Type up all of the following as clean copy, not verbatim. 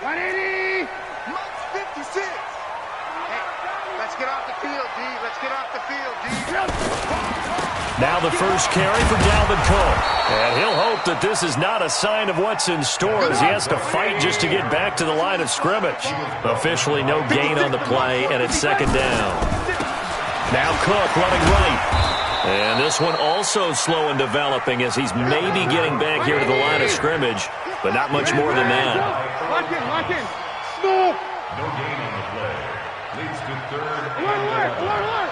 180. Max 56. Hey, let's get off the field, D. Let's get off the field, D. Now the first carry for Dalvin Cook. And he'll hope that this is not a sign of what's in store as he has to fight just to get back to the line of scrimmage. Officially no gain on the play, and it's second down. Now Cook running right. And this one also slow in developing as he's maybe getting back here to the line of scrimmage, but not much more than that. Lock in. Move. No gain on the play. Leads to third and long.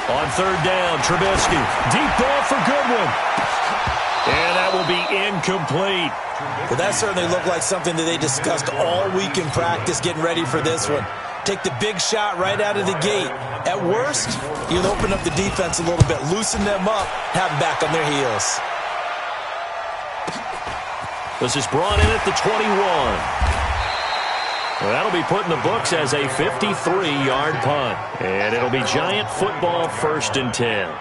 On third down, Trubisky. Deep ball for Goodwin. And that will be incomplete. Well, that certainly looked like something that they discussed all week in practice getting ready for this one. Take the big shot right out of the gate. At worst, you'll open up the defense a little bit, loosen them up, have them back on their heels. This is brought in at the 21. Well, that'll be put in the books as a 53-yard punt. And it'll be Giant football, 1st and 10.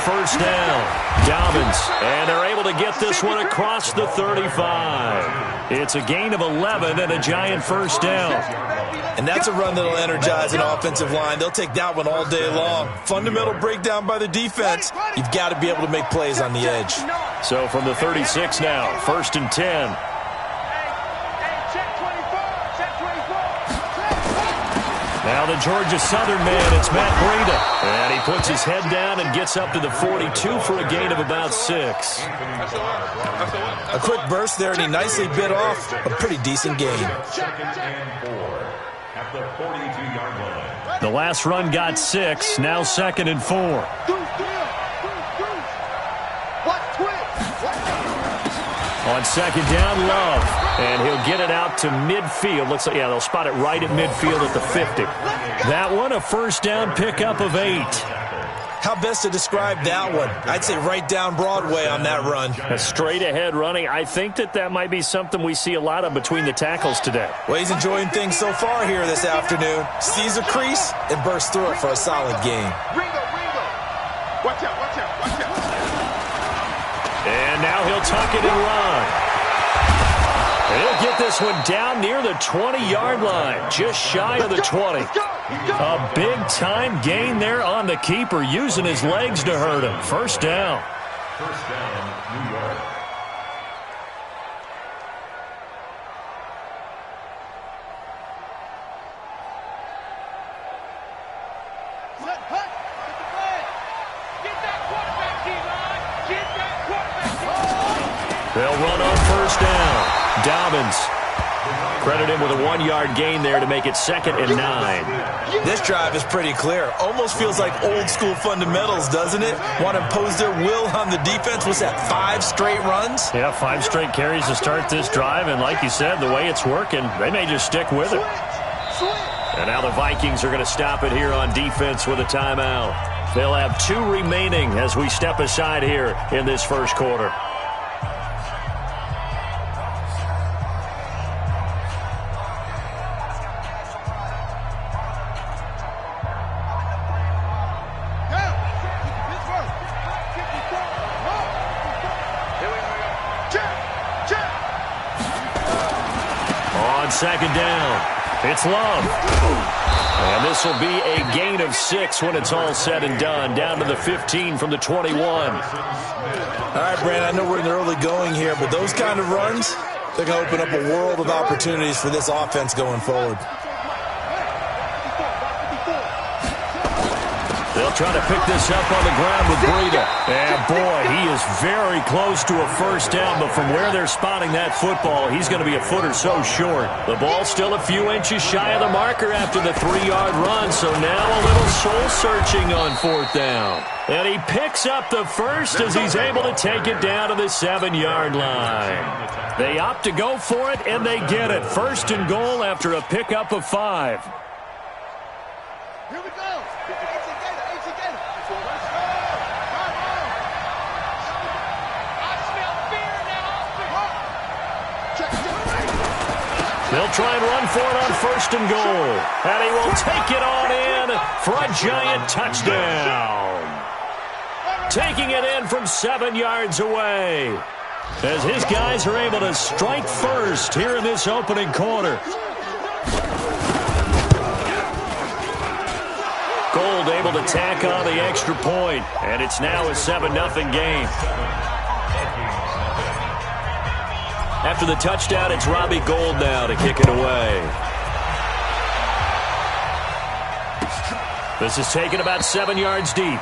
First down, Dobbins, and they're able to get this one across the 35. It's a gain of 11 and a Giant first down. And that's a run that'll energize an offensive line. They'll take that one all day long. Fundamental breakdown by the defense. You've got to be able to make plays on the edge. So from the 36 now, 1st and 10. Now the Georgia Southern man, it's Matt Breida. And he puts his head down and gets up to the 42 for a gain of about 6. A quick burst there, and he nicely bit off a pretty decent gain. The last run got 6, now 2nd and 4. On 2nd down, Love. And he'll get it out to midfield. Looks like, yeah, they'll spot it right at midfield at the 50. That one, a first down pickup of 8. How best to describe that one? I'd say right down Broadway on that run. A straight ahead running. I think that might be something we see a lot of between the tackles today. Well, he's enjoying things so far here this afternoon. Sees a crease and bursts through it for a solid gain. Watch out. And now he'll tuck it and run. And he'll get this one down near the 20-yard line, just shy of the 20. A big-time gain there on the keeper, using his legs to hurt him. First down. First down, New York. They'll run on first down. Dobbins. Credit him with a 1-yard gain there to make it 2nd and 9. This drive is pretty clear. Almost feels like old-school fundamentals, doesn't it? Want to impose their will on the defense. What's that, 5 straight runs? Yeah, 5 straight carries to start this drive. And like you said, the way it's working, they may just stick with it. And now the Vikings are going to stop it here on defense with a timeout. They'll have 2 remaining as we step aside here in this first quarter. Second down. It's Love. And this will be a gain of 6 when it's all said and done. Down to the 15 from the 21. All right, Brand, I know we're in the early going here, but those kind of runs, they're going to open up a world of opportunities for this offense going forward. They'll try to pick this up on the ground with Breida. And, boy, he is very close to a first down, but from where they're spotting that football, he's going to be a foot or so short. The ball's still a few inches shy of the marker after the 3-yard run, so now a little soul-searching on fourth down. And he picks up the first as he's able to take it down to the 7-yard line. They opt to go for it, and they get it. First and goal after a pickup of 5. Here we go. They'll try and run for it on first and goal. And he will take it on in for a giant touchdown. Taking it in from 7 yards away. As his guys are able to strike first here in this opening quarter. Gold able to tack on the extra point. And it's now a 7-0 game. After the touchdown, it's Robbie Gould now to kick it away. This is taken about 7 yards deep.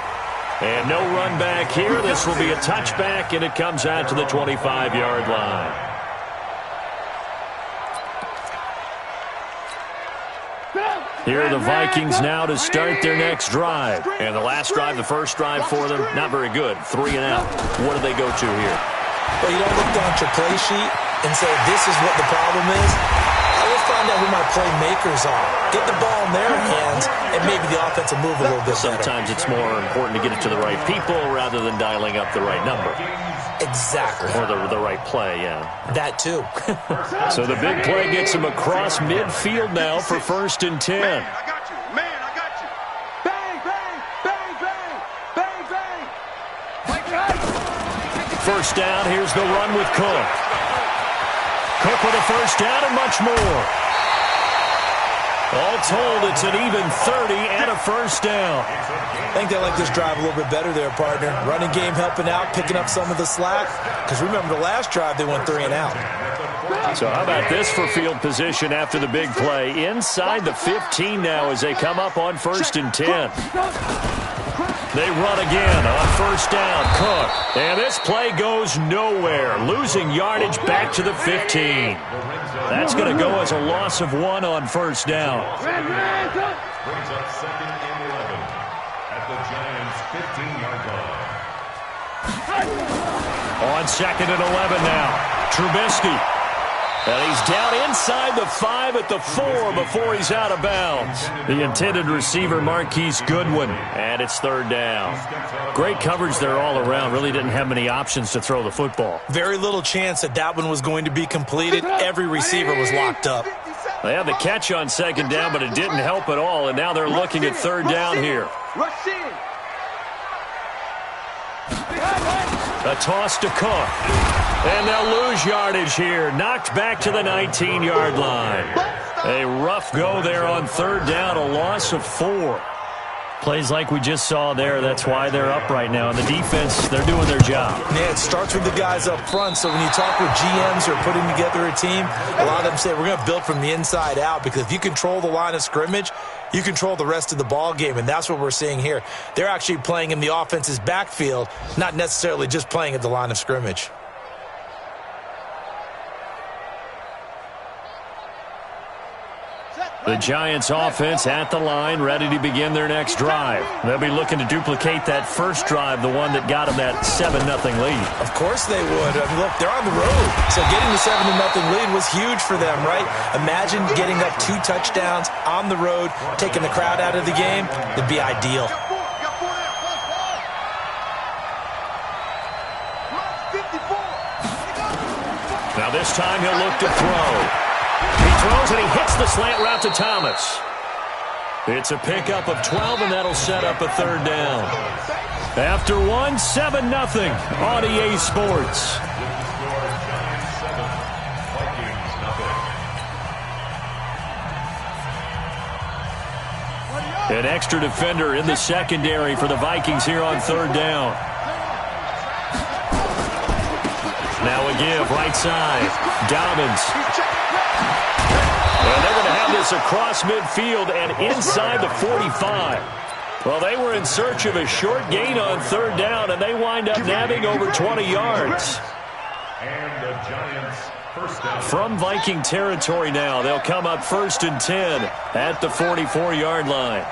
And no run back here. This will be a touchback, and it comes out to the 25-yard line. Here are the Vikings now to start their next drive. And the last drive, the first drive for them, not very good. 3 and out. What do they go to here? Well, you don't look down at your play sheet and say, this is what the problem is. Let's find out who my playmakers are. Get the ball in their hands, and maybe the offense will move a little bit better. Sometimes it's more important to get it to the right people rather than dialing up the right number. Exactly. Or the right play, yeah. That too. So the big play gets him across midfield now for first and 10. Man, I got you. Man, I got you. Bang, bang, bang, bang, bang, bang. First down, here's the run with Cook. Cook with a first down and much more. All told, it's an even 30 and a first down. I think they like this drive a little bit better there, partner. Running game helping out, picking up some of the slack. Because remember, the last drive, they went 3 and out. So how about this for field position after the big play? Inside the 15 now as they come up on first and 10. They run again on first down. Cook. And this play goes nowhere. Losing yardage back to the 15. That's going to go as a loss of 1 on first down. Brings up second and 11 at the Giants' 15-yard line. On second and 11 now. Trubisky. And he's down inside the 5 at the 4 before he's out of bounds. The intended receiver, Marquise Goodwin. And it's third down. Great coverage there all around. Really didn't have many options to throw the football. Very little chance that one was going to be completed. Every receiver was locked up. They had the catch on second down, but it didn't help at all. And now they're looking at third down here. Rush in. A toss to Cook. And they'll lose yardage here. Knocked back to the 19-yard line. A rough go there on third down, a loss of 4. Plays like we just saw there, that's why they're up right now. And the defense, they're doing their job. Yeah, it starts with the guys up front. So when you talk with GMs who are putting together a team, a lot of them say we're going to build from the inside out, because if you control the line of scrimmage, you control the rest of the ball game, and that's what we're seeing here. They're actually playing in the offense's backfield, not necessarily just playing at the line of scrimmage. The Giants offense at the line, ready to begin their next drive. They'll be looking to duplicate that first drive, the one that got them that 7-0 lead. Of course they would. I mean, look, they're on the road. So getting the 7-0 lead was huge for them, right? Imagine getting up 2 touchdowns on the road, taking the crowd out of the game. It'd be ideal. Now this time he'll look to throw. He throws and he hits the slant route to Thomas. It's a pickup of 12, and that'll set up a third down. After 1, 7-0 on EA Sports. An extra defender in the secondary for the Vikings here on third down. Now a give, right side. Dobbins. And they're going to have this across midfield and inside the 45. Well, they were in search of a short gain on third down, and they wind up nabbing over 20 yards. And the Giants first down. From Viking territory now, they'll come up 1st and 10 at the 44-yard line.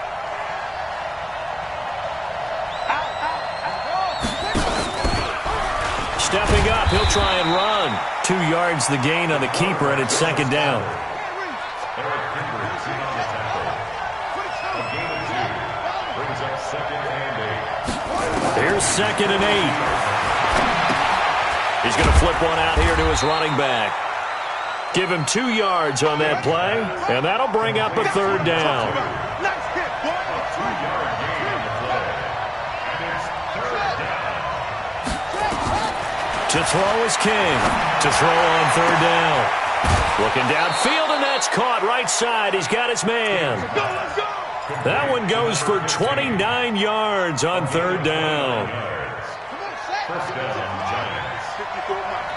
Stepping up, he'll try and run. 2 yards the gain on the keeper, and it's 2nd down. Eric Kendricks in on the tackle. A gain of 2 brings up 2nd and 8. Here's 2nd and 8. He's going to flip one out here to his running back. Give him 2 yards on that play, and that'll bring up a 3rd down. A 2-yard gain on the play. And it's 3rd down. To throw is King. To throw on 3rd down. Looking downfield, and that's caught right side. He's got his man. That one goes for 29 yards on 3rd down. First down, Giants. 54 miles.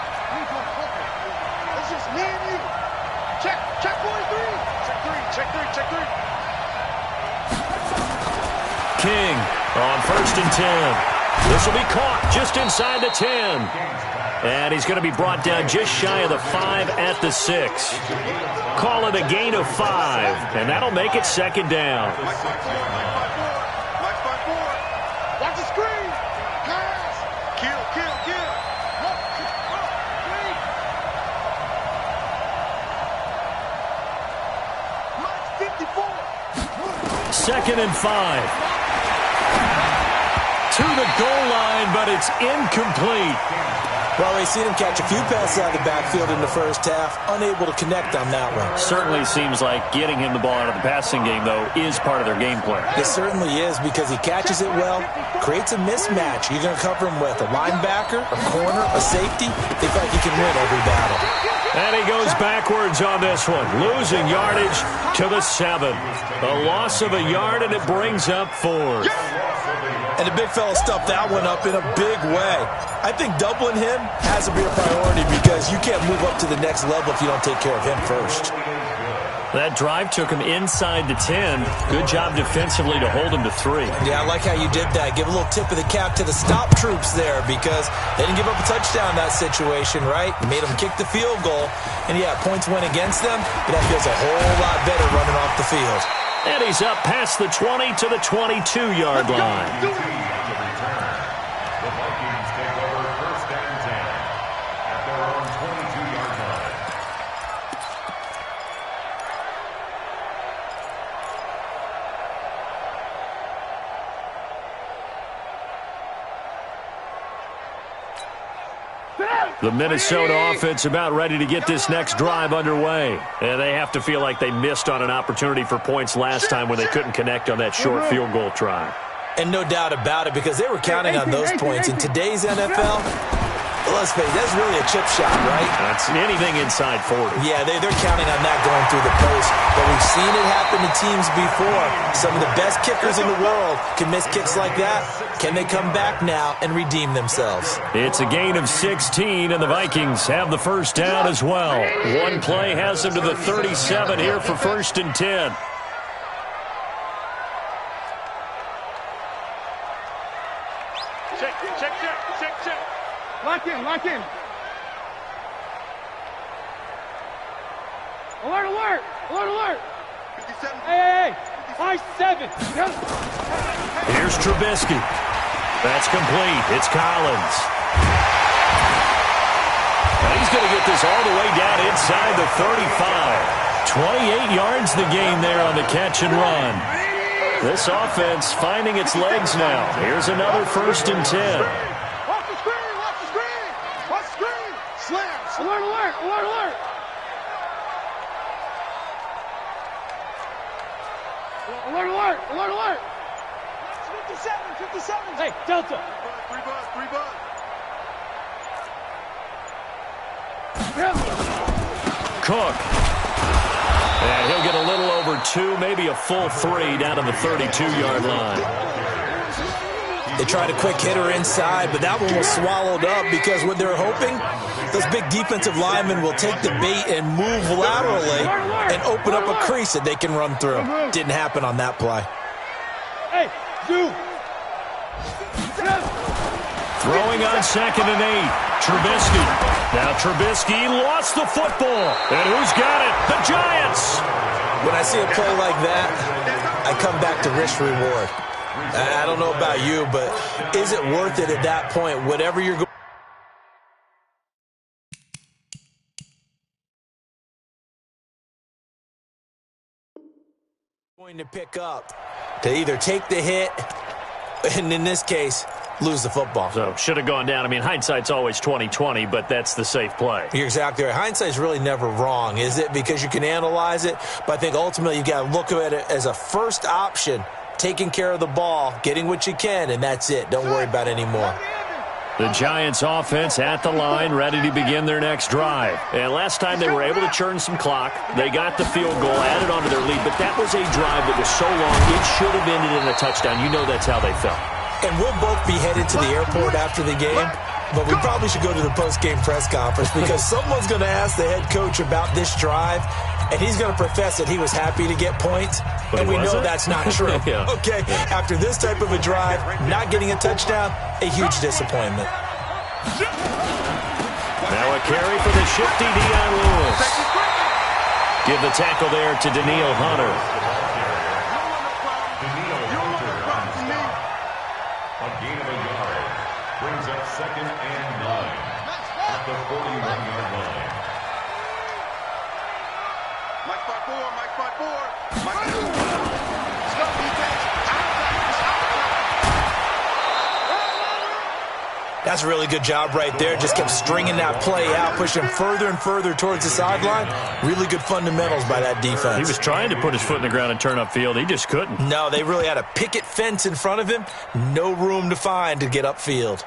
It's just me and you. Check 43. Check 3. King on 1st and 10. This will be caught just inside the 10. And he's going to be brought down just shy of the 5 at the 6. Call it a gain of 5, and that'll make it 2nd down. Watch the screen. Pass. Kill. Mike's 54. 2nd and 5. To the goal line, but it's incomplete. Well, they've seen him catch a few passes out of the backfield in the first half, unable to connect on that one. Certainly seems like getting him the ball out of the passing game, though, is part of their game plan. It certainly is, because he catches it well, creates a mismatch. You're going to cover him with a linebacker, a corner, a safety. They feel like he can win every battle. And he goes backwards on this one, losing yardage to the 7. A loss of a yard, and it brings up 4th. And the big fella stuffed that one up in a big way. I think doubling him has to be a priority, because you can't move up to the next level if you don't take care of him first. That drive took him inside the 10. Good job defensively to hold him to 3. Yeah, I like how you did that. Give a little tip of the cap to the stop troops there, because they didn't give up a touchdown in that situation, right? Made them kick the field goal. And, yeah, points went against them, but that feels a whole lot better running off the field. And he's up past the 20 to the 22-yard line. The Vikings take over 1st and 10 at their own 22-yard line. The Minnesota offense about ready to get this next drive underway. And they have to feel like they missed on an opportunity for points last time when they couldn't connect on that short field goal try. And no doubt about it, because they were counting on those points. In today's NFL, let's face it, that's really a chip shot, right? That's anything inside 40. Yeah, they're counting on that going through the post. But we've seen it happen to teams before. Some of the best kickers in the world can miss kicks like that. Can they come back now and redeem themselves? It's a gain of 16, and the Vikings have the 1st down as well. One play has them to the 37 here for 1st and 10. Check. Lock in. Alert. 57. Hey. 5-7. Here's Trubisky. That's complete. It's Collins. And he's going to get this all the way down inside the 35. 28 yards the gain there on the catch and run. This offense finding its legs now. Here's another 1st and 10. Watch the screen. Slams. Alert. Alert. 57. Hey, Delta. 3 buzz. Cook. And he'll get a little over 2, maybe a full 3 down to the 32-yard line. They tried a quick hitter inside, but that one was swallowed up, because what they're hoping, those big defensive linemen will take the bait and move laterally and open up a crease that they can run through. Didn't happen on that play. Hey, Throwing on 2nd and 8. Trubisky. Now Trubisky lost the football. And who's got it? The Giants. When I see a play like that, I come back to risk reward. I don't know about you, but is it worth it at that point? Whatever you're going to pick up to either take the hit, and in this case, lose the football. So should have gone down. I mean, hindsight's always 20/20, but that's the safe play. You're exactly right. Hindsight's really never wrong, is it? Because you can analyze it, but I think ultimately you got to look at it as a first option, taking care of the ball, getting what you can, and that's it. Don't worry about it anymore. The Giants offense at the line, ready to begin their next drive. And last time they were able to churn some clock. They got the field goal, added onto their lead, but that was a drive that was so long it should have ended in a touchdown. You know that's how they felt. And we'll both be headed to the airport after the game, but we probably should go to the post-game press conference because someone's going to ask the head coach about this drive, and he's going to profess that he was happy to get points, and we know that's not true. Yeah. Okay, after this type of a drive, not getting a touchdown, a huge disappointment. Now a carry for the shifty Dion Lewis. Give the tackle there to Danielle Hunter. A gain of a yard brings up 2nd and 9 at the 41-yard line. Mike 5-4, Mike 5-4, Mike 2. Stop defense. That's a really good job right there. Just kept stringing that play out, pushing further and further towards the sideline. Really good fundamentals by that defense. He was trying to put his foot in the ground and turn upfield. He just couldn't. No, they really had a picket fence in front of him. No room to find to get upfield.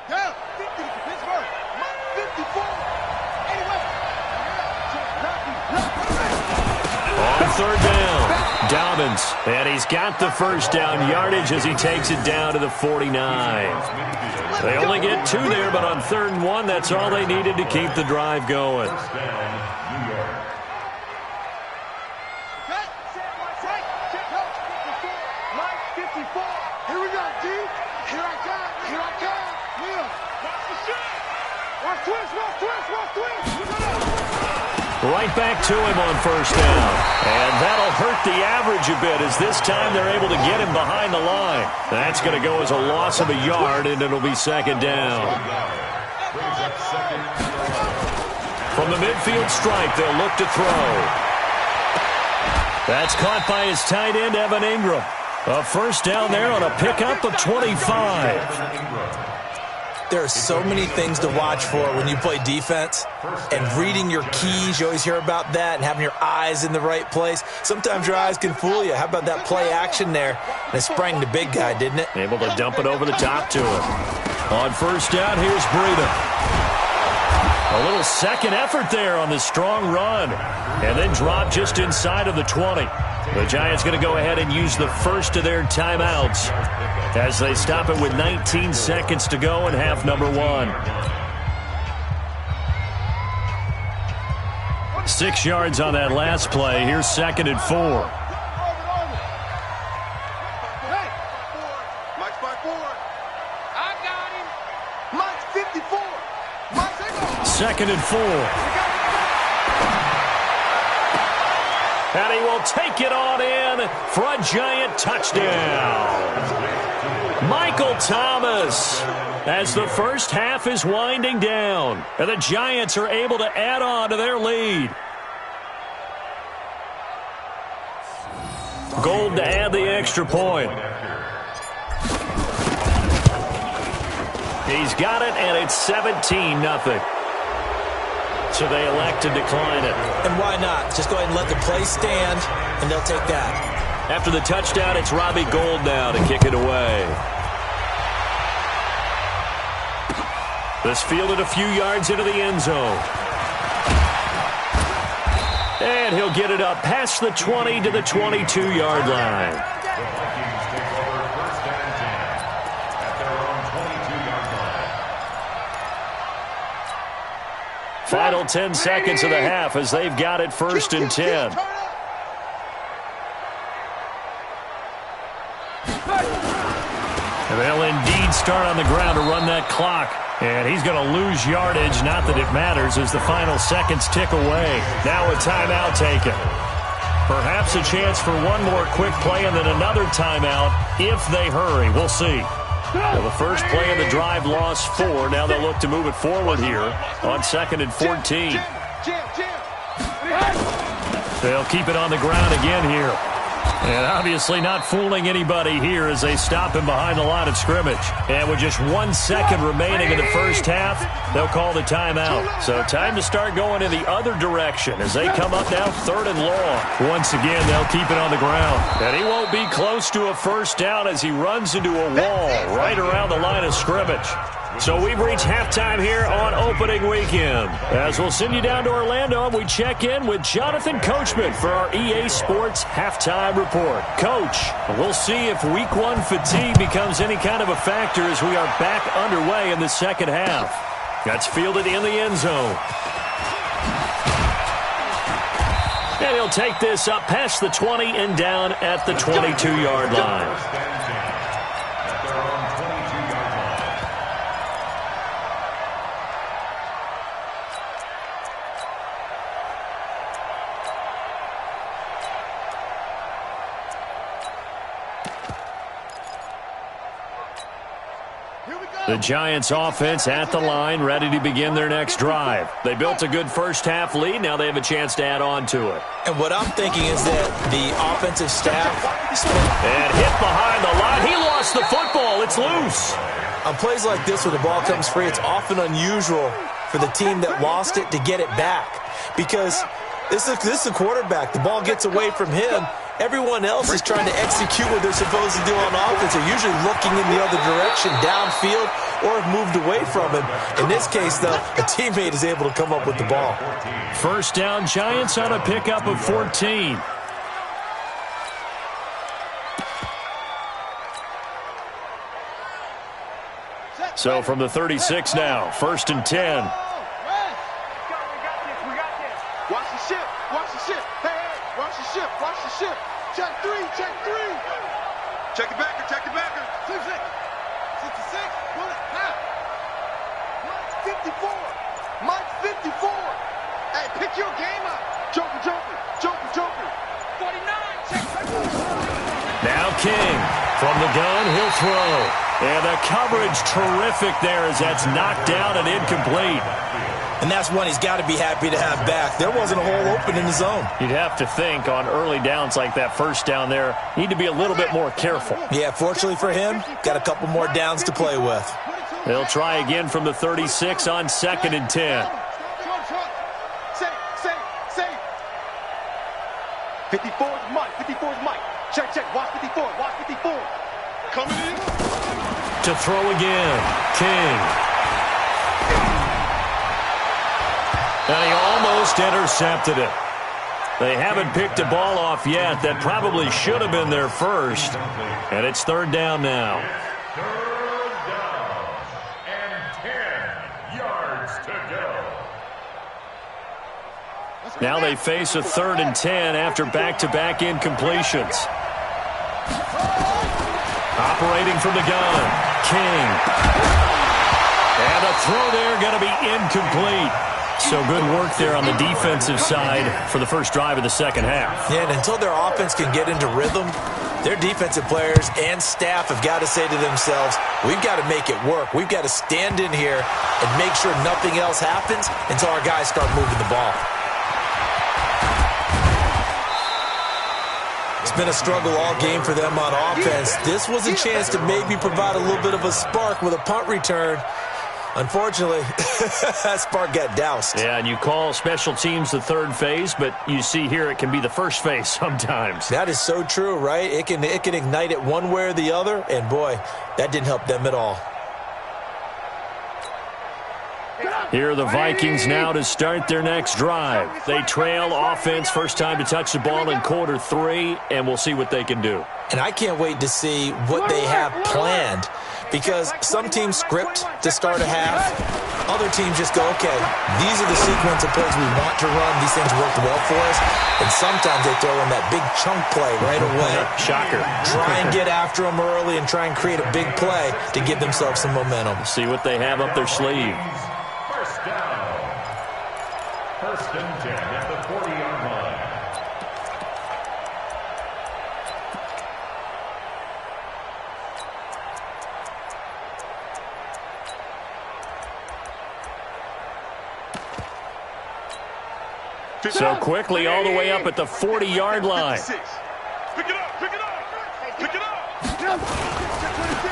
Yeah, 50 Pittsburgh. 54. On 3rd down, Dobbins. And he's got the first down yardage as he takes it down to the 49. They only get 2 there, but on 3rd and 1, that's all they needed to keep the drive going. First down, New York. Mike 54. Here we go, D. Here I come. Here I come. Will. Watch the shot. Watch twist. Watch twist. Watch twist. Right back to him on 1st down. And that'll hurt the average a bit as this time they're able to get him behind the line. That's going to go as a loss of a yard, and it'll be 2nd down. Brings up 2nd and 11. From the midfield stripe, they'll look to throw. That's caught by his tight end, Evan Ingram. A first down there on a pickup of 25. There are so many things to watch for when you play defense, and reading your keys, you always hear about that, and having your eyes in the right place. Sometimes your eyes can fool you. How about that play action there? And it sprang the big guy, didn't it? Able to dump it over the top to him. On 1st down, here's Breida. A little second effort there on the strong run, and then drop just inside of the 20. The Giants going to go ahead and use the first of their timeouts as they stop it with 19 seconds to go in half number 1. 6 yards on that last play. Here's 2nd and 4. Mike 5-4. I got him. Mike 54. Mike 2nd and 4. And he will take it on in for a Giant touchdown. Michael Thomas, as the first half is winding down, and the Giants are able to add on to their lead. Gold to add the extra point. He's got it, and it's 17-0. So they elect to decline it. And why not? Just go ahead and let the play stand, and they'll take that. After the touchdown, it's Robbie Gould now to kick it away. This fielded a few yards into the end zone. And he'll get it up past the 20 to the 22-yard line. The Vikings take over 1st and 10 at their own 22-yard line. Final 10 seconds of the half as they've got it 1st and 10. And they'll indeed start on the ground to run that clock. And he's going to lose yardage, not that it matters, as the final seconds tick away. Now a timeout taken. Perhaps a chance for one more quick play and then another timeout if they hurry. We'll see. Well, the first play of the drive lost 4. Now they'll look to move it forward here on 2nd and 14. They'll keep it on the ground again here. And obviously not fooling anybody here as they stop him behind the line of scrimmage. And with just 1 second remaining in the first half, they'll call the timeout. So time to start going in the other direction as they come up now 3rd and long. Once again, they'll keep it on the ground. And he won't be close to a first down as he runs into a wall right around the line of scrimmage. So we've reached halftime here on opening weekend. As we'll send you down to Orlando, we check in with Jonathan Coachman for our EA Sports Halftime Report. Coach, we'll see if Week 1 fatigue becomes any kind of a factor as we are back underway in the second half. That's fielded in the end zone. And he'll take this up past the 20 and down at the 22-yard line. The Giants offense at the line, ready to begin their next drive. They built a good first half lead. Now they have a chance to add on to it. And what I'm thinking is that the offensive staff... And hit behind the line. He lost the football. It's loose. On plays like this where the ball comes free, it's often unusual for the team that lost it to get it back. Because this is a quarterback. The ball gets away from him. Everyone else is trying to execute what they're supposed to do on offense. They're usually looking in the other direction, downfield, or have moved away from him. In this case, though, a teammate is able to come up with the ball. First down, Giants on a pickup of 14. So from the 36 now, 1st and 10. Watch the ship. Watch the ship. Hey, watch the ship. Watch the ship. Check 3. Check 3. Check the backer. Check the backer. 66. 66. Run it. Half. Mike's 54. Mike's 54. Hey, pick your game up. Joker, Joker. Joker, Joker. 49. Check. Now King from the gun. He'll throw. And the coverage terrific there as that's knocked down and incomplete. And that's one he's got to be happy to have back. There wasn't a hole open in the zone. You'd have to think on early downs like that first down there, need to be a little bit more careful. Yeah, fortunately for him, got a couple more downs to play with. They'll try again from the 36 on 2nd and 10. Safe. 54 is Mike. 54 is Mike. Check. Watch 54. Watch 54. Coming in. To throw again. King. And he almost intercepted it. They haven't picked a ball off yet. That probably should have been their first. And it's 3rd down now. 3rd down and 10 yards to go. Now they face a 3rd and 10 after back-to-back incompletions. Operating from the gun, King. And a throw there going to be incomplete. So good work there on the defensive side for the first drive of the second half. Yeah, and until their offense can get into rhythm, their defensive players and staff have got to say to themselves, we've got to make it work. We've got to stand in here and make sure nothing else happens until our guys start moving the ball. It's been a struggle all game for them on offense. This was a chance to maybe provide a little bit of a spark with a punt return. Unfortunately, that spark got doused. Yeah, and you call special teams the third phase, but you see here it can be the first phase sometimes. That is so true, right? It can ignite it one way or the other, and boy, that didn't help them at all. Here are the Vikings now to start their next drive. They trail offense, first time to touch the ball in quarter 3, and we'll see what they can do. And I can't wait to see what they have planned, because some teams script to start a half, Other teams just go, okay, these are the sequence of plays we want to run. These things worked well for us. And sometimes they throw in that big chunk play right away. Shocker. Try and get after them early and try and create a big play to give themselves some momentum. See what they have up their sleeve. First down. First and 10 at the 40-yard line. So quickly all the way up at the 40-yard line. Pick it up, pick it up, pick it up.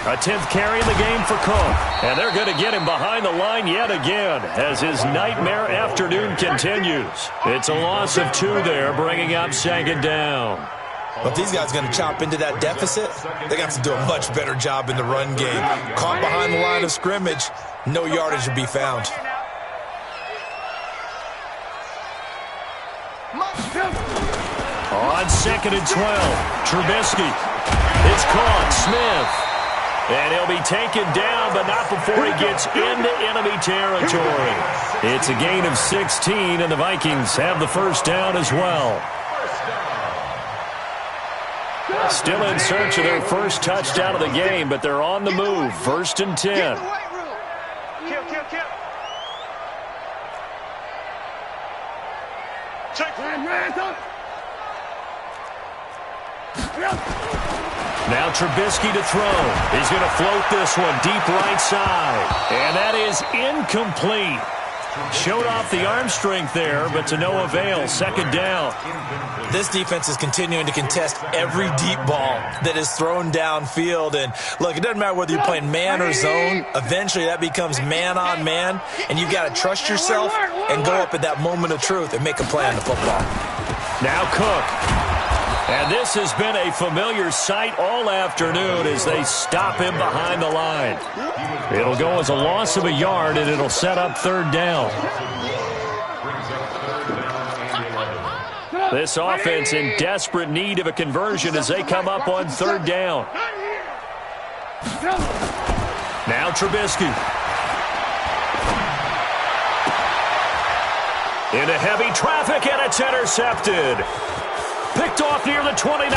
A 10th carry in the game for Cook. And they're going to get him behind the line yet again as his nightmare afternoon continues. It's a loss of 2 there, bringing up 2nd down. But if these guys are going to chop into that deficit, they got to do a much better job in the run game. Caught behind the line of scrimmage, no yardage to be found. On 2nd and 12, Trubisky. It's caught, Smith. And he'll be taken down, but not before he gets into enemy territory. It's a gain of 16, and the Vikings have the first down as well. Still in search of their first touchdown of the game, but they're on the move. 1st and 10. Kill. Check. Now Trubisky to throw. He's going to float this one deep right side. And that is incomplete. Showed off the arm strength there, but to no avail. 2nd down. This defense is continuing to contest every deep ball that is thrown downfield. And look, it doesn't matter whether you're playing man or zone. Eventually that becomes man on man. And you've got to trust yourself and go up at that moment of truth and make a play on the football. Now Cook. And this has been a familiar sight all afternoon as they stop him behind the line. It'll go as a loss of a yard, and it'll set up 3rd down. This offense in desperate need of a conversion as they come up on 3rd down. Now Trubisky. Into heavy traffic, and it's intercepted. Picked off near the 29.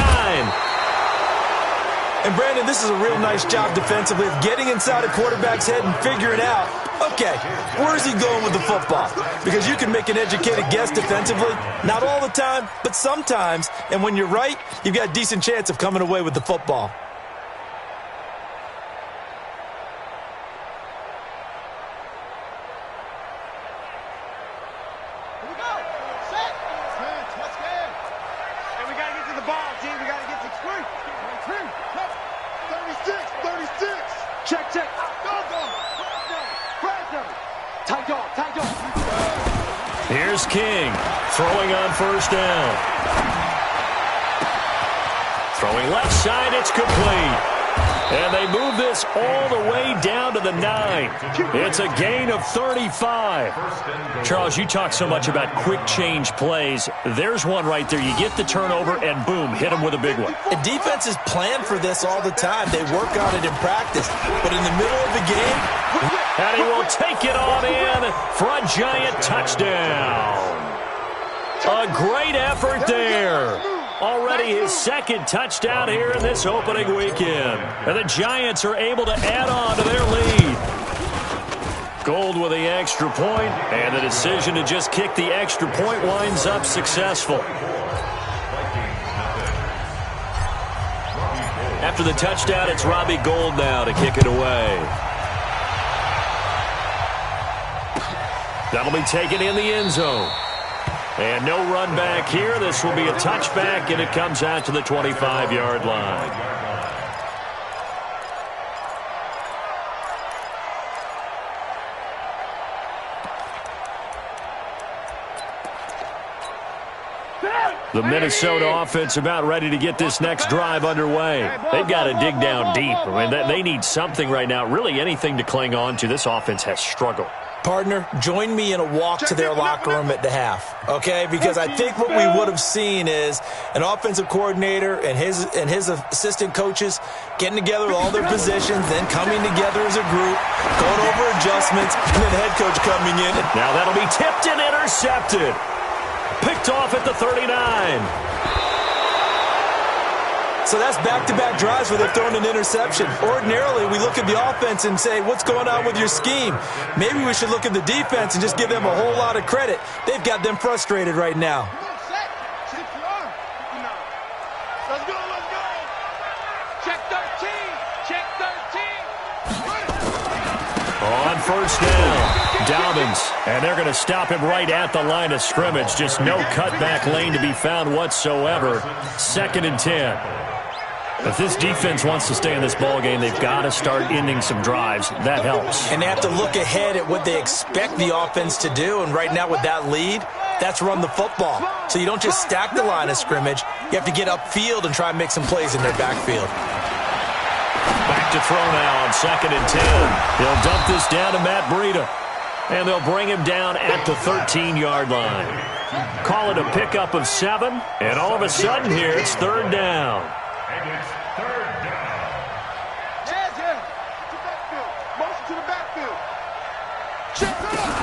And Brandon, this is a real nice job defensively of getting inside a quarterback's head and figuring out, okay, where's he going with the football? Because you can make an educated guess defensively, not all the time, but sometimes. And when you're right, you've got a decent chance of coming away with the football. Here's King, throwing on 1st down. Throwing left side, it's complete. And they move this all the way down to the 9. It's a gain of 35. Charles, you talk so much about quick change plays. There's one right there. You get the turnover, and boom, hit them with a big one. And defenses plan for this all the time. They work on it in practice. But in the middle of the game, and he will take it on in for a giant touchdown. A great effort there. Already his 2nd touchdown here in this opening weekend. And the Giants are able to add on to their lead. Gould with the extra point, and the decision to just kick the extra point winds up successful. After the touchdown, it's Robbie Gould now to kick it away. That'll be taken in the end zone. And no run back here. This will be a touchback, and it comes out to the 25-yard line. The Minnesota offense about ready to get this next drive underway. They've got to dig down deep. I mean, they need something right now, really anything to cling on to. This offense has struggled. Partner, join me in a walk to their locker room at the half, okay? Because I think what we would have seen is an offensive coordinator and his assistant coaches getting together with all their positions, then coming together as a group, going over adjustments, and then the head coach coming in. Now that'll be tipped and intercepted. Picked off at the 39. So that's back-to-back drives where they've thrown an interception. Ordinarily, we look at the offense and say, what's going on with your scheme? Maybe we should look at the defense and just give them a whole lot of credit. They've got them frustrated right now. Let's go. Check 13. Check 13. On first down, Dobbins. And they're going to stop him right at the line of scrimmage. Just no cutback lane to be found whatsoever. 2nd and 10. If this defense wants to stay in this ballgame, they've got to start ending some drives. That helps. And they have to look ahead at what they expect the offense to do. And right now with that lead, that's run the football. So you don't just stack the line of scrimmage. You have to get upfield and try and make some plays in their backfield. Back to throw now on 2nd and 10. He'll dump this down to Matt Breida. And they'll bring him down at the 13-yard line. Call it a pickup of 7. And all of a sudden here, it's 3rd down. And it's 3rd down. Yeah. To the backfield. Motion to the backfield. Check it up.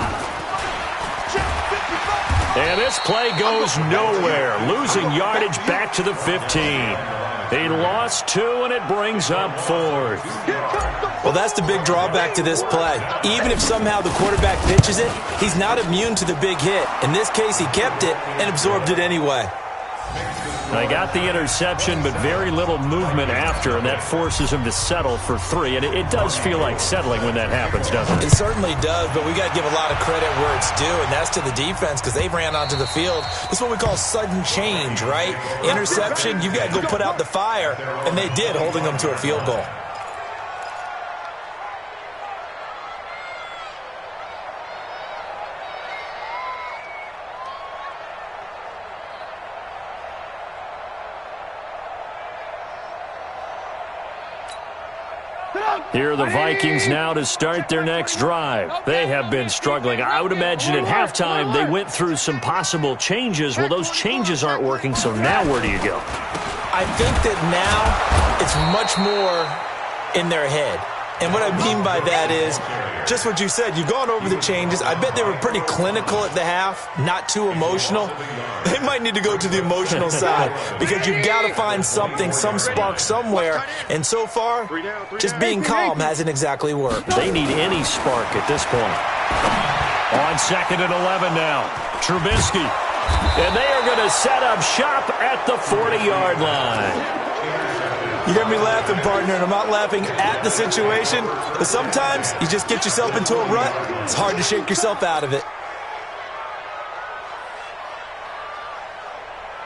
Check 55. And this play goes nowhere. Losing yardage back to the 15. They lost 2, and it brings up 4th. Well, that's the big drawback to this play. Even if somehow the quarterback pitches it, he's not immune to the big hit. In this case, he kept it and absorbed it anyway. They got the interception, but very little movement after, and that forces him to settle for 3. And it does feel like settling when that happens, doesn't it? It certainly does, but we got to give a lot of credit where it's due, and that's to the defense because they ran onto the field. This is what we call sudden change, right? Interception, you got to go put out the fire, and they did, holding them to a field goal. Here are the Vikings now to start their next drive. They have been struggling. I would imagine at halftime they went through some possible changes. Well, those changes aren't working, so now where do you go? I think that now it's much more in their head. And what I mean by that is just what you said. You've gone over the changes. I bet they were pretty clinical at the half, not too emotional. They might need to go to the emotional side because you've got to find something, some spark somewhere. And so far, just being calm hasn't exactly worked. They need any spark at this point. On 2nd and 11 now, Trubisky. And they are going to set up shop at the 40-yard line. You hear me laughing, partner, and I'm not laughing at the situation, but sometimes you just get yourself into a rut. It's hard to shake yourself out of it.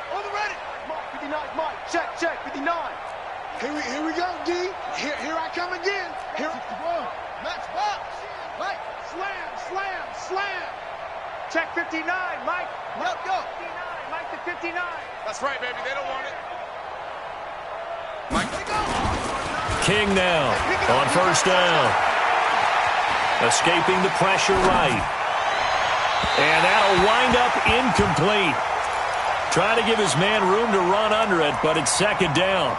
On the ready. Mark 59, Mike. Check 59. Here we go, D. Here I come again. Here. Max box. Mike. Slam. Check 59, Mike. Let's go. 59, Mike to 59. That's right, baby. They don't want it. Mike. King now on first down. Escaping the pressure right. And that'll wind up incomplete. Trying to give his man room to run under it, but it's 2nd down.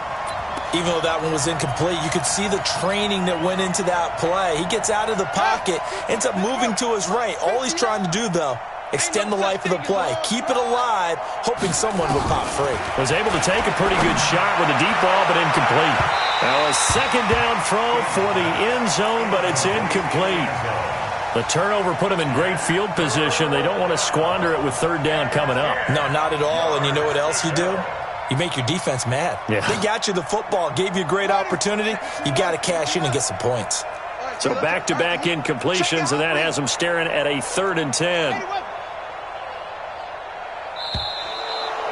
Even though that one was incomplete, you could see the training that went into that play. He gets out of the pocket, ends up moving to his right. All he's trying to do, though, extend the life of the play. Keep it alive, hoping someone would pop free. Was able to take a pretty good shot with a deep ball, but incomplete. Now a 2nd down throw for the end zone, but it's incomplete. The turnover put him in great field position. They don't want to squander it with 3rd down coming up. No, not at all. And you know what else you do? You make your defense mad. Yeah. They got you the football, gave you a great opportunity. You got to cash in and get some points. So back-to-back incompletions, and that has them staring at a 3rd and 10.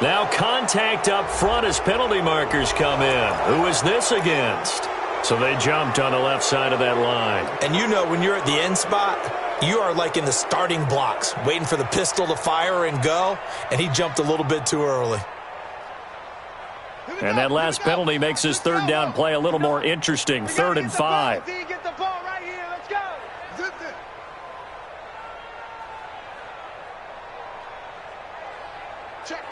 Now contact up front as penalty markers come in. Who is this against? So they jumped on the left side of that line. And you know when you're at the end spot, you are like in the starting blocks, waiting for the pistol to fire and go, and he jumped a little bit too early. And that last penalty makes this 3rd down play a little more interesting. 3rd and 5. Get the ball right here. Let's go. Check.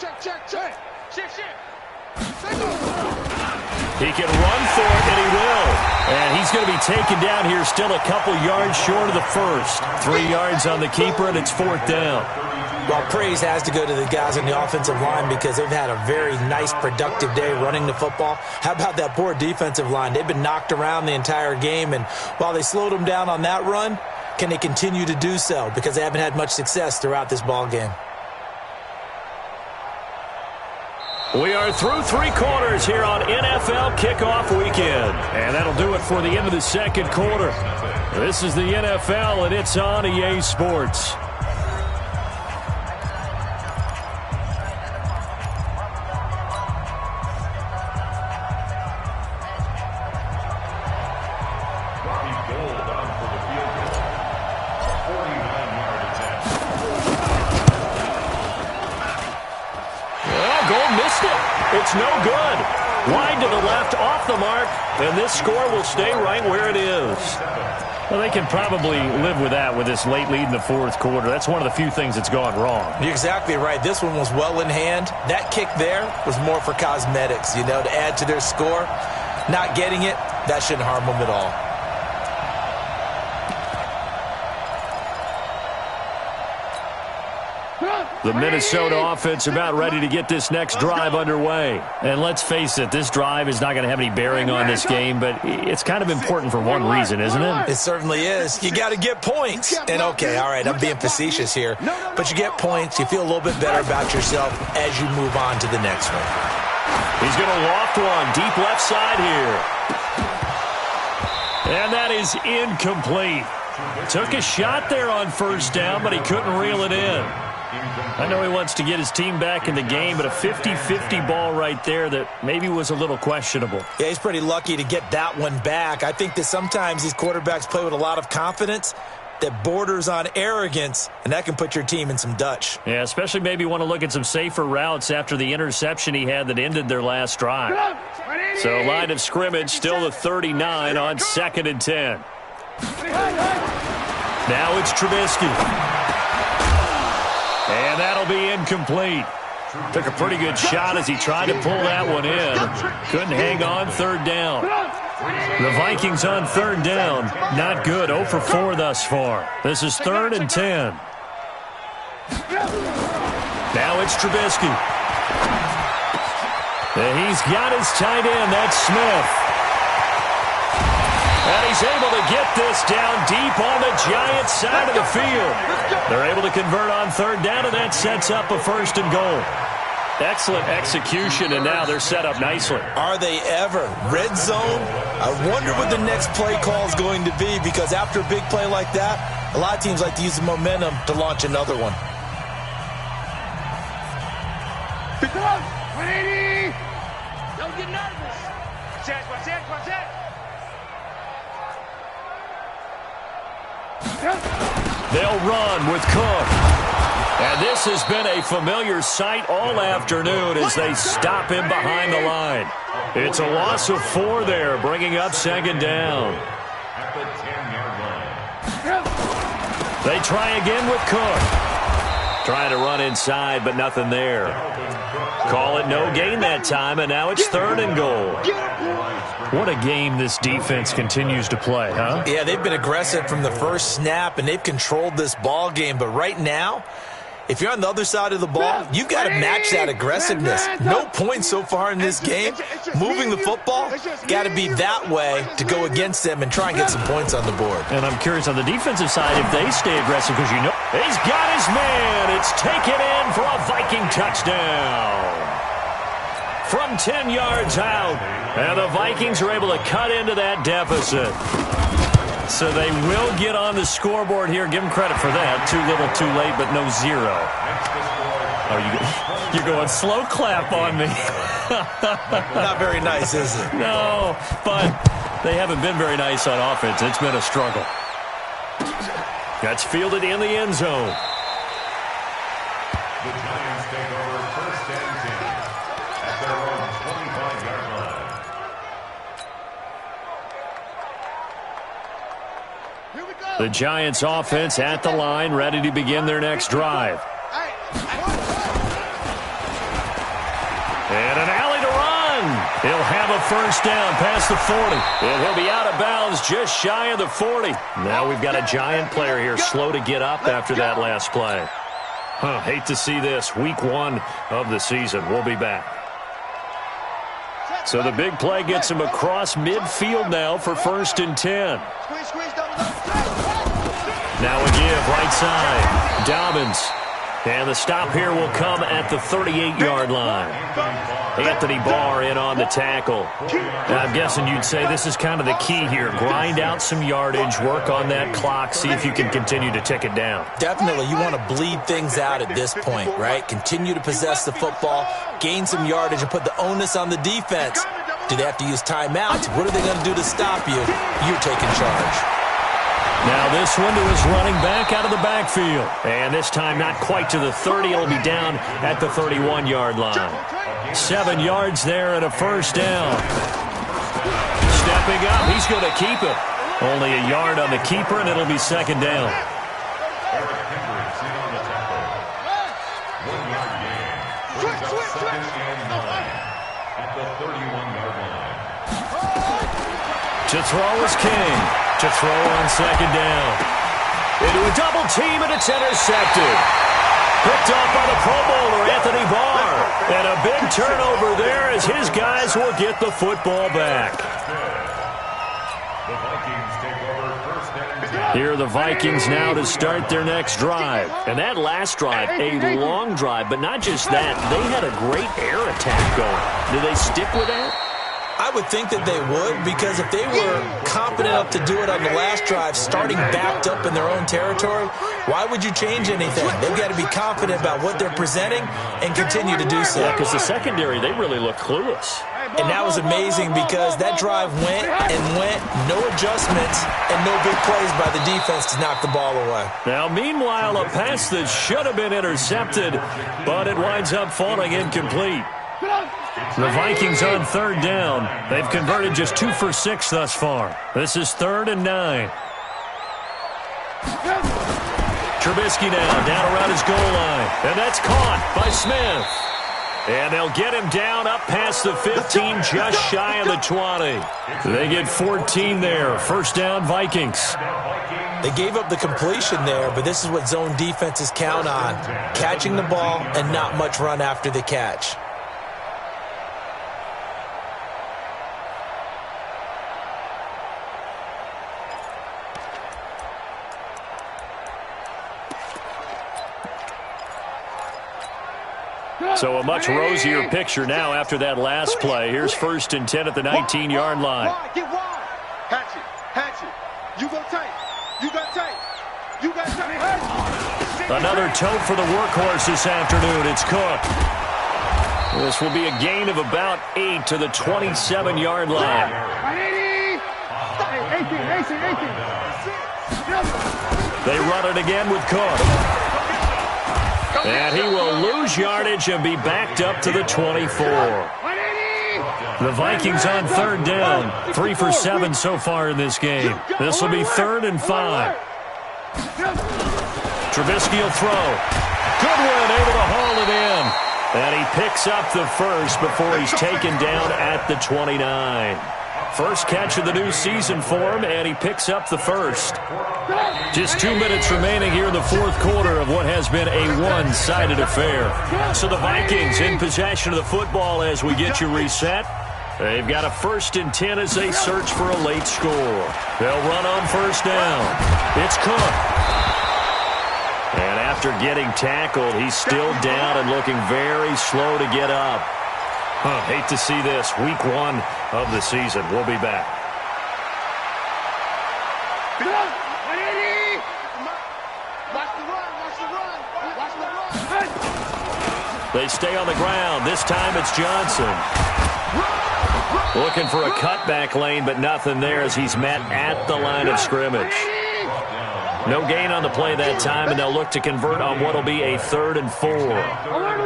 He can run for it, and he will. And he's going to be taken down here, still a couple yards short of the first. 3 yards on the keeper, and it's 4th down. Well, praise has to go to the guys on the offensive line because they've had a very nice, productive day running the football. How about that poor defensive line? They've been knocked around the entire game, and while they slowed them down on that run, can they continue to do so? Because they haven't had much success throughout this ball game. We are through 3 quarters here on NFL Kickoff Weekend. And that'll do it for the end of the second quarter. This is the NFL, and it's on EA Sports. It's no good. Wide to the left, off the mark, and this score will stay right where it is. Well, they can probably live with that with this late lead in the 4th quarter. That's one of the few things that's gone wrong. You're exactly right. This one was well in hand. That kick there was more for cosmetics, to add to their score. Not getting it, that shouldn't harm them at all. The Minnesota offense about ready to get this next drive underway. And let's face it, this drive is not going to have any bearing on this game, but it's kind of important for one reason, isn't it? It certainly is. You got to get points. And okay, all right, I'm being facetious here, but you get points, you feel a little bit better about yourself as you move on to the next one. He's going to loft one, deep left side here. And that is incomplete. Took a shot there on 1st down, but he couldn't reel it in. I know he wants to get his team back in the game, but a 50-50 ball right there that maybe was a little questionable. Yeah, he's pretty lucky to get that one back. I think that sometimes these quarterbacks play with a lot of confidence that borders on arrogance, and that can put your team in some Dutch. Yeah, especially maybe want to look at some safer routes after the interception he had that ended their last drive. So line of scrimmage, still the 39 on 2nd and 10. Now it's Trubisky. And that'll be incomplete. Took a pretty good shot as he tried to pull that one in. Couldn't hang on 3rd down. The Vikings on 3rd down. Not good. 0 for 4 thus far. This is 3rd and 10. Now it's Trubisky. And he's got his tight end. That's Smith. And he's able to get this down deep on the Giants' side of the field. They're able to convert on 3rd down, and that sets up a 1st and goal. Excellent execution, and now they're set up nicely. Are they ever? Red zone? I wonder what the next play call is going to be, because after a big play like that, a lot of teams like to use the momentum to launch another one. Pick it up! 180! Don't get nervous. Watch that. They'll run with Cook. And this has been a familiar sight all afternoon as they stop him behind the line. It's a loss of 4 there, bringing up 2nd down. At the 10-yard line. They try again with Cook. Trying to run inside, but nothing there. Call it no gain that time, and now it's 3rd and goal. What a game this defense continues to play, huh? Yeah, they've been aggressive from the first snap, and they've controlled this ball game. But right now, if you're on the other side of the ball, you've got to match that aggressiveness. No points so far in this game. Moving the football, got to be that way to go against them and try and get some points on the board. And I'm curious on the defensive side if they stay aggressive, because he's got his man. It's taken in for a Viking touchdown. From 10 yards out, and the Vikings are able to cut into that deficit. So they will get on the scoreboard here. Give them credit for that. Too little, too late, but no 0. Oh, you're going slow clap on me. Not very nice, is it? No, but they haven't been very nice on offense. It's been a struggle. That's fielded in the end zone. The Giants take over 1st and 10 at their own 25-yard line. The Giants offense at the line, ready to begin their next drive. And an alley to run. He'll have a first down past the 40. And he'll be out of bounds just shy of the 40. Now we've got a giant player here slow to get up after that last play. Hate to see this. Week 1 of the season. We'll be back. So the big play gets him across midfield now for 1st and 10. Now a give right side. Dobbins. And the stop here will come at the 38-yard line. Anthony Barr in on the tackle. Now, I'm guessing you'd say this is kind of the key here. Grind out some yardage, work on that clock, see if you can continue to tick it down. Definitely, you want to bleed things out at this point, right? Continue to possess the football, gain some yardage, and put the onus on the defense. Do they have to use timeouts? What are they going to do to stop you? You're taking charge. Now this one to his running back out of the backfield. And this time not quite to the 30. It'll be down at the 31-yard line. 7 yards there and a first down. Stepping up, he's going to keep it. Only a yard on the keeper, and it'll be 2nd down. Eric Hendricks in on the tackle. 1-yard gain. Brings up 2nd and 9 at the 31-yard line. To throw is King. To throw on 2nd down. Into a double team, and it's intercepted. Picked off by the Pro Bowler, Anthony Barr. And a big turnover there as his guys will get the football back. The Vikings take over 1st and 10. Here are the Vikings now to start their next drive. And that last drive, a long drive, but not just that. They had a great air attack going. Do they stick with that? I would think that they would, because if they were confident enough to do it on the last drive, starting backed up in their own territory, why would you change anything? They've got to be confident about what they're presenting and continue to do so. Yeah, because the secondary, they really look clueless. And that was amazing because that drive went and went, no adjustments, and no big plays by the defense to knock the ball away. Now, meanwhile, a pass that should have been intercepted, but it winds up falling incomplete. The Vikings on 3rd down. They've converted just 2 for 6 thus far. This is 3rd and 9. Trubisky now down around his goal line. And that's caught by Smith. And they'll get him down up past the 15, just shy of the 20. They get 14 there. 1st down, Vikings. They gave up the completion there, but this is what zone defenses count on. Catching the ball and not much run after the catch. So a much rosier picture now after that last play. Here's 1st and 10 at the 19-yard line. Get wide. Hatchet. You go tight. You got tight. You got tight. Another tote for the workhorse this afternoon. It's Cook. This will be a gain of about 8 to the 27-yard line. 18. They run it again with Cook. And he will lose yardage and be backed up to the 24. The Vikings on 3rd down. 3 for 7 so far in this game. This will be 3rd and 5. Trubisky will throw. Goodwin able to haul it in. And he picks up the first before he's taken down at the 29. First catch of the new season for him, and he picks up the first. Just 2 minutes remaining here in the 4th quarter of what has been a one-sided affair. So the Vikings in possession of the football as we get you reset. They've got a 1st and 10 as they search for a late score. They'll run on 1st down. It's Cook. And after getting tackled, he's still down and looking very slow to get up. Hate to see this. Week 1 of the season. We'll be back. They stay on the ground. This time it's Johnson. Looking for a cutback lane, but nothing there as he's met at the line of scrimmage. No gain on the play that time, and they'll look to convert on what will be a 3rd and 4. Alert.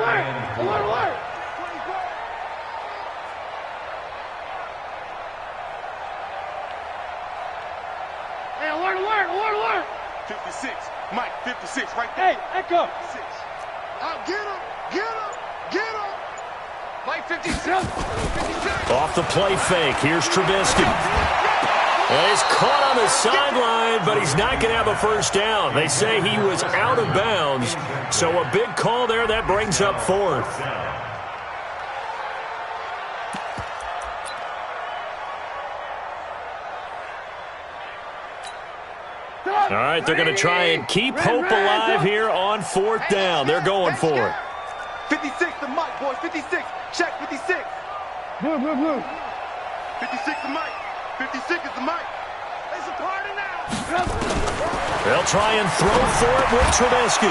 Hey, alert. 56. Mike, 56 right there. Hey, echo. 56. Get him. Play 56. 56. Off the play fake. Here's Trubisky. And he's caught on the sideline, but he's not going to have a first down. They say he was out of bounds. So a big call there. That brings up fourth. All right, they're going to try and keep hope alive here on fourth down. They're going for it. 56 the mic, boys. 56. Check 56. Blue. 56 the mic. 56 is the mic. It's a party now. They'll try and throw for it with Trubisky.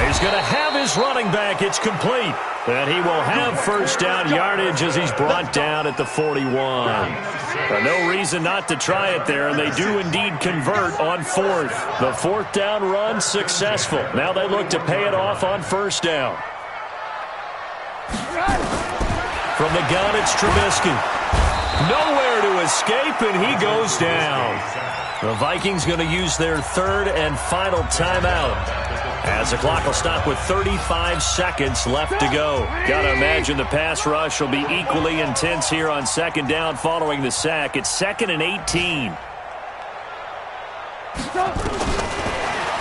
He's going to have his running back. It's complete. And he will have first down yardage as he's brought down at the 41. No reason not to try it there, and they do indeed convert on fourth. The fourth down run successful. Now they look to pay it off on first down. From the gun, it's Trubisky. Nowhere to escape, and he goes down. The Vikings going to use their third and final timeout, as the clock will stop with 35 seconds left to go. Got to imagine the pass rush will be equally intense here on second down following the sack. It's 2nd and 18.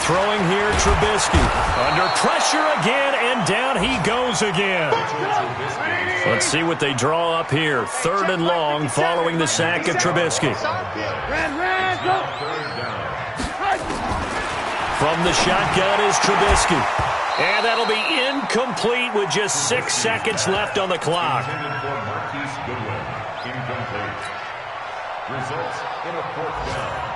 Throwing here, Trubisky. Under pressure again, and down he goes again. Let's see what they draw up here. 3rd and long following the sack of Trubisky. From the shotgun is Trubisky. And that'll be incomplete with just 6 seconds left on the clock. Results in a 4th down.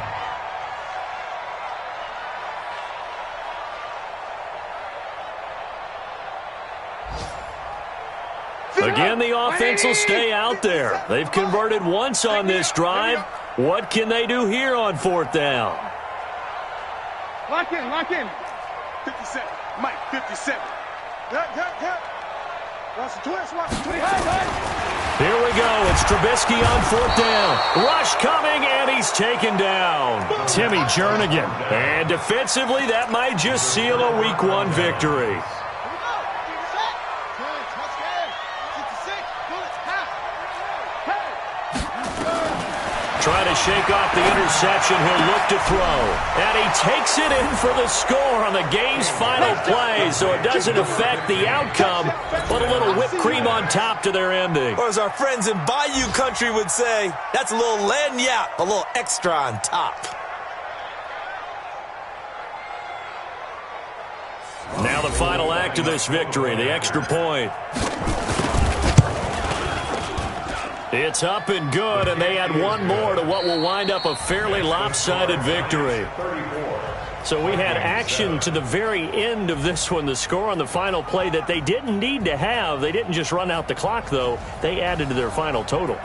Again, the offense will stay out there. They've converted once on this drive. What can they do here on 4th down? Lock in. 57. Mike, 57. Watch the twist. Here we go. It's Trubisky on 4th down. Rush coming, and he's taken down. Timmy Jernigan. And defensively, that might just seal a Week 1 victory. Trying to shake off the interception. He'll look to throw. And he takes it in for the score on the game's final play, so it doesn't affect the outcome, but a little whipped cream on top to their ending. Or as our friends in Bayou Country would say, that's a little lagniappe, a little extra on top. Now the final act of this victory, the extra point. It's up and good, and they add one more to what will wind up a fairly lopsided victory. So we had action to the very end of this one, the score on the final play that they didn't need to have. They didn't just run out the clock, though. They added to their final total.